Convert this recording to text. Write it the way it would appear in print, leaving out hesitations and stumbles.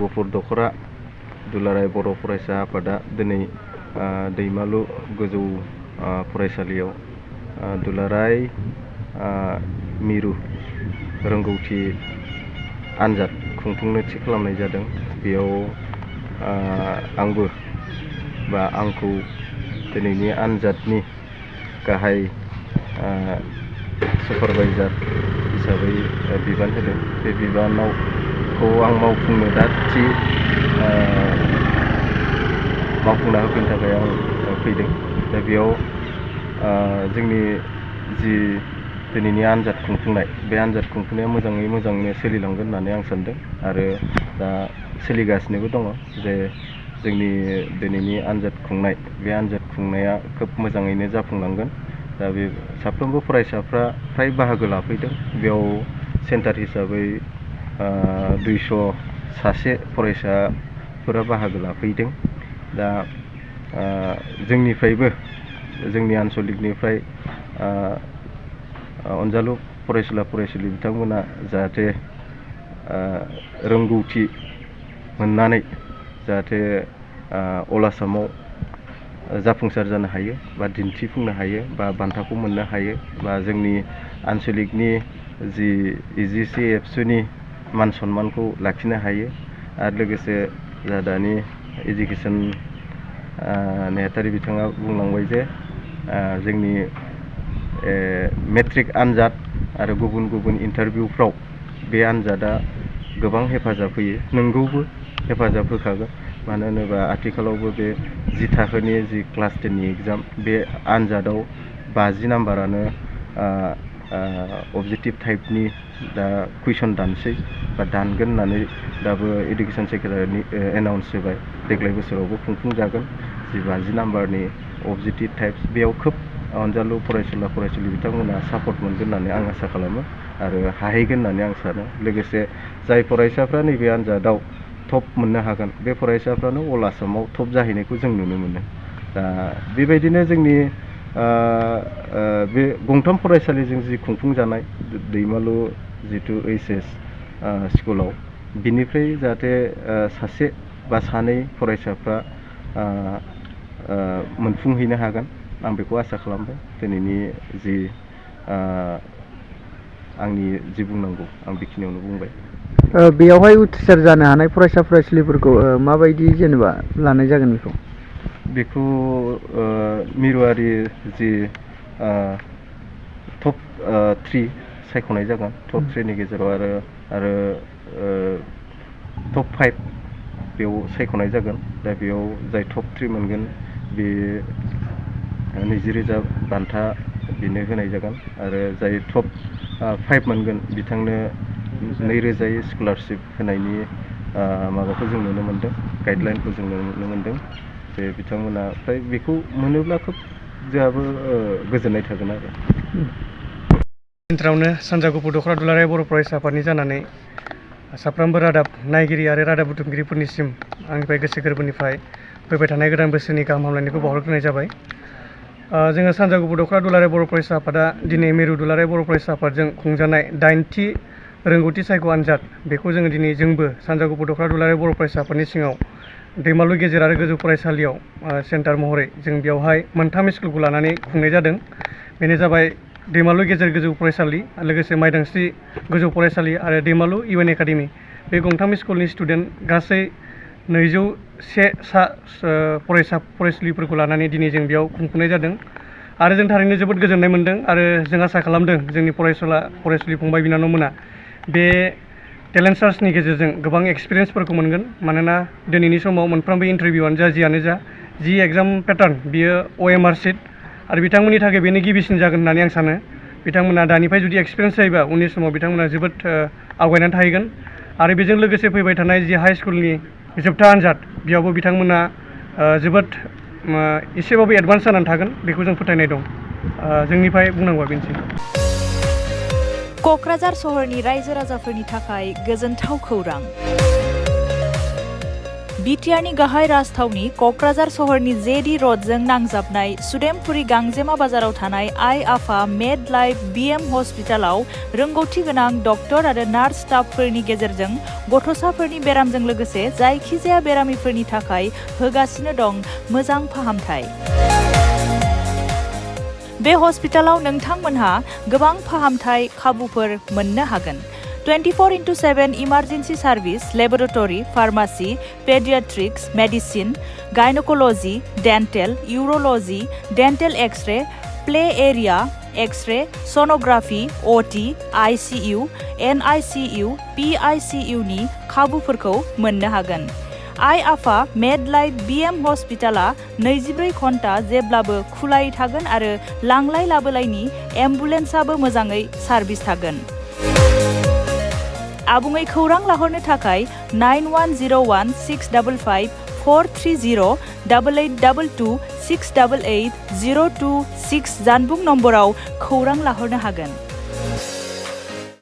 गुफुर दख'रा दुलाराय बर' फरायसा आफादा दिनै दैमालु गोजौ फरायसालियाव दुलाराय मिरु रोंगौथि आनजाद खुंफुंनो थि खालामनाय जादों। बेयाव आंबो बा आंखौ दिनैनि आनजादनि गाहाय सुपारभाइजार हिसाबै बिबान होदों। बे बिबानखौ आं मावफुंनो दा थि मावफुंना होफैनो थाखाय आं फैदों। दा बेयाव जोंनि जि दिनैनि आनजाद खुंफुंनाय बे आनजाद खुंफुंनाया मोजाङैनो सोलिलांगोन होननानै आं सानदों आरो दा सोलिगासिनोबो दङ जे जोंनि दिनैनि आनजाद खुंनाय बे आनजाद खुंनाया खोब मोजाङैनो जाफुंलांगोन। दा बे साफ्रोमबो फरायसाफ्रा फ्राय बाहागो लाफैदों। बेयाव सेन्टार हिसाबै 200 सासे फरायसाफोरा बाहागो लाफैदों। दा जोंनिफ्रायबो जोंनि आनसलिकनिफ्राय अनजालु फरायसुला फरायसुलि बिथांमोना जाहाथे रोंगौथि मोननानै जाहाथे अल आसामाव जाफुंसार जानो हायो बा दिन्थिफुंनो हायो बा बान्थाखौ मोननो हायो बा जोंनि आनसलिकनि जि इजिसि एबसुनि मान सन्मानखौ लाखिनो हायो आरो लोगोसे जा दानि एजुकेसन नेहाथारि बिथाङा बुंलांबाय जे जोंनि मेट्रिक आनजाद आरो गुबुन इन्टारभिउफ्राव बे आनजादा गोबां हेफाजाब होयो। नंगौबो हेफाजाब होखागोन। मानो होनोबा आथिखालावबो बे 10 थाखोनि जि क्लास 10नि एग्जाम बे आनजादाव 50 नाम्बारानो अबजेक्टिभ टाइपनि दा कुइसन दानसै बा दानगोन होननानै दाबो एडुकेसन सेक्रेटारिनि एनाउन्स होबाय। देग्लाय बोसोरावबो खुंफुंजागोन जि 50 नाम्बारनि अबजेक्टिभ टाइप्स बेयाव खोब अनजालु फरायसुला फरायसुलि बिथांमोना सापर्ट मोनगोन होननानै आं आसा खालामो आरो हाहैगोन होननानै आं सानो। लोगोसे जाय फरायसाफ्रा नैबे आनजादाव टप मोननो हागोन बे फरायसाफ्रानो अल आसामाव टप जाहैनायखौ जों नुनो मोनो। दा बेबायदिनो जोंनि बे गंथाम फरायसालिजों जि खुंफुंजानाय दैमालु जिथु HS स्कुलाव बिनिफ्राय जाहाथे सासे बा सानै फरायसाफ्रा मोनफुंहैनो हागोन आं बेखौ आसा खालामबाय। दिनैनि जि आंनि जि बुंनांगौ आं बेखिनियावनो बुंबाय। बेयावहाय उथ्रिसार जानो हानाय फरायसा फरायसुलिफोरखौ माबायदि जेनेबा लानाय जागोन बेखौ मिरुआरि जि टप 3 सायख'नाय जागोन। टप 3नि गेजेराव आरो टप 5 बेयाव सायख'नाय जागोन। दा बेयाव जाय टप 3 मोनगोन बे 20,000 बान्था बेनो होनाय जागोन आरो जाय टप 5 मोनगोन बिथांनो 2,000 स्कलारशिप होनायनि माबाखौ जों नुनो मोनदों, गाइडलाइनखौ जों नुनो मोनदों। जे बिथांमोना फ्राय बेखौ मोनोब्ला खोब जोंहाबो गोजोननाय थागोन आरो। सेन्टारावनो सानजा गुफुर दख'रा दुलाराय बर' फरायसा आफादनि जानानै साफ्रोमबो रादाब नायगिरि आरो रादाब बुथुमगिरिफोरनिसिम आंनिफ्राय गोसो गोरबोनिफ्राय फैबाय थानाय गोदान बोसोरनि गाहाम हामलायनायखौ बावहरग्रोनाय जाबाय। जोङो सानजा गुफुर दख'रा दुलाराय बर' फरायसा आफादा दिनै मिरु दुलाराय बर' फरायसा आफादजों खुंजानाय 8थि रोंगौथि सायख' आनजाद बेखौ जोङो दिनै जोंबो सानजा गुफुर दख'रा दुलाराय बर' फरायसा आफादनि सिङाव दैमालु गेजेर आरो गोजौ फरायसालियाव सेन्टार महरै जों बेयावहाय 3 स्कुलखौ लानानै खुंनाय जादों। बेनो जाबाय दैमालु गेजेर गोजौ फरायसालि, लोगोसे माइदांस्रि गोजौ फरायसालि आरो दैमालु UN एकाडेमि। बे गंथाम स्कुलनि स्टुडेन्ट गासै 201 फरायसा फरायसुलिफोरखौ लानानै दिनै जों बेयाव खुंफुंनाय जादों आरो जों थारैनो जोबोद गोजोननाय मोनदों आरो जों आसा खालामदों जोंनि फरायसुलि फंबाय बिनानावमोना बे टेलेन्ट सार्चनि गेजेरजों गोबां एक्सपिरियेन्सफोरखौ मोनगोन। मानोना दिनैनि समाव मोनफ्रोमबो इन्टारभिउआनो जा जियानो जा जि एग्जाम पेटार्न बियो OMR सिट आरो बिथांमोननि थाखाय बेनो गिबिसिन जागोन होननानै आं सानो। बिथांमोना दानिफ्राय जुदि एक्सपिरियेन्स जायोबा उननि समाव बिथांमोना जोबोद आवगायनानै थाहैगोन आरो बेजों लोगोसे फैबाय थानाय जि हाइ स्कुलनि जोबथा आनजाद बेयावबो बिथांमोना जोबोद एसेबाबो एडभान्स जानानै थागोन बेखौ जों फोथायनाय दं। जोंनिफ्राय बुंनांगौआ बेनोसै। क'क्राझार सहरनि रायजो राजाफोरनि थाखाय गोजोनथाव खौरां। बिटिआरनि गाहाय राजथावनि क'क्राझार सहरनि जेडि रडजों नांजाबनाय सुदेमपुरि गांजेमा बाजाराव थानाय आइ आफा मेड लाइफ बिएम हस्पिटालाव रोंगौथि गोनां डक्टर आरो नार्स स्टाफफोरनि गेजेरजों गथ'साफोरनि बेरामजों लोगोसे जायखिजाया बेरामिफोरनि थाखाय होगासिनो दं मोजां फाहामथाय। बे हस्पिटालाव नोंथांमोनहा गोबां फाहामथाय खाबुफोर मोननो हागोन। 24/7 emergency service, laboratory, pharmacy, paediatrics, medicine, gynaecology, dental, urology, dental x ray, play area, x ray, sonography, OT, ICU, NICU, PICU नि खाबुफोरखौ मोननो हागोन। आइ आफा मेड लाइफ बिएम हस्पिटाला 24 घन्टा जेब्लाबो खुलायै थागोन आरो लांलाय लाबोलायनि एम्बुलेन्सआबो मोजाङै सार्भिस थागोन। आबुङै खौरां लाहरनो थाखाय 9101 655 430 8822 688 026 जानबुं नम्बराव खौरां लाहरनो हागोन।